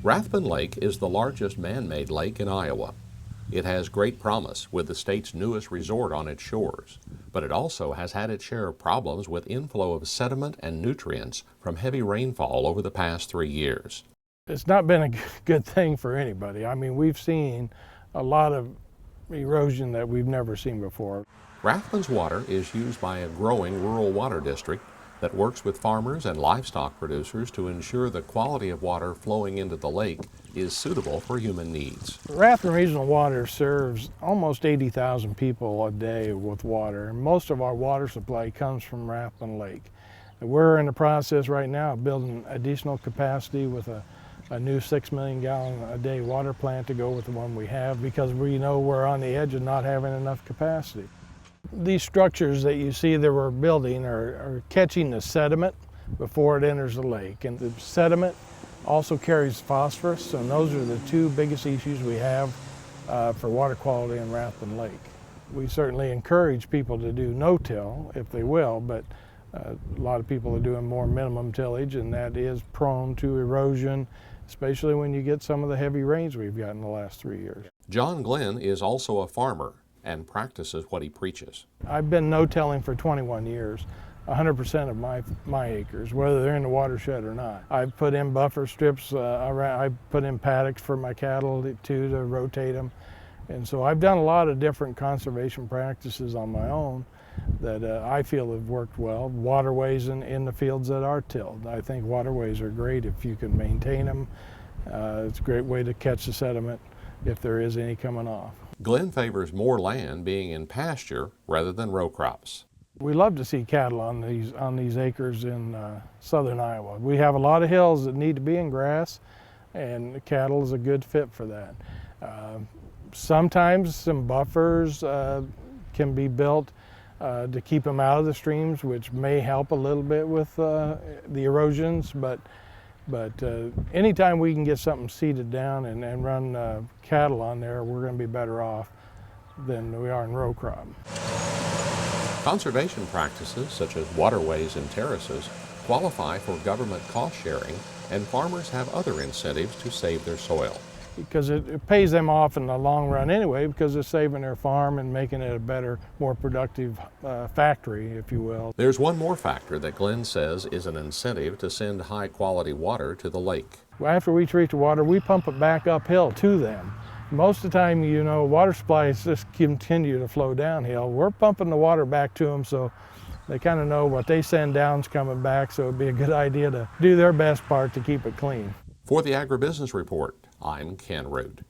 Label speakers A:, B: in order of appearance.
A: Rathbun Lake is the largest man-made lake in Iowa. It has great promise with the state's newest resort on its shores, but it also has had its share of problems with inflow of sediment and nutrients from heavy rainfall over the past 3 years.
B: It's not been a good thing for anybody. I mean, we've seen a lot of erosion that we've never seen before.
A: Rathbun's water is used by a growing rural water district that works with farmers and livestock producers to ensure the quality of water flowing into the lake is suitable for human needs.
B: Rathbun Regional Water serves almost 80,000 people a day with water. Most of our water supply comes from Rathbun Lake. We're in the process right now of building additional capacity with a new 6 million gallon a day water plant to go with the one we have, because we know we're on the edge of not having enough capacity. These structures that you see that we're building are catching the sediment before it enters the lake. And the sediment also carries phosphorus, and those are the two biggest issues we have for water quality in Rathbun Lake. We certainly encourage people to do no-till if they will, but a lot of people are doing more minimum tillage, and that is prone to erosion, especially when you get some of the heavy rains we've got in the last 3 years.
A: John Glenn is also a farmer and practices what he preaches.
B: I've been no-tilling for 21 years, 100% of my acres, whether they're in the watershed or not. I've put in buffer strips, I put in paddocks for my cattle to rotate them. And so I've done a lot of different conservation practices on my own that I feel have worked well. Waterways in the fields that are tilled. I think waterways are great if you can maintain them. It's a great way to catch the sediment if there is any coming off.
A: Glenn favors more land being in pasture rather than row crops.
B: We love to see cattle on these acres in southern Iowa. We have a lot of hills that need to be in grass, and cattle is a good fit for that. Sometimes some buffers can be built to keep them out of the streams, which may help a little bit with the erosions, but anytime we can get something seeded down and run cattle on there, we're going to be better off than we are in row crop.
A: Conservation practices such as waterways and terraces qualify for government cost sharing, and farmers have other incentives to save their soil.
B: Because it pays them off in the long run anyway, because they're saving their farm and making it a better, more productive factory, if you will.
A: There's one more factor that Glenn says is an incentive to send high-quality water to the lake.
B: After we treat the water, we pump it back uphill to them. Most of the time, you know, water supplies just continue to flow downhill. We're pumping the water back to them, so they kind of know what they send down's coming back, so it'd be a good idea to do their best part to keep it clean.
A: For the AgriBusiness Report, I'm Ken Root.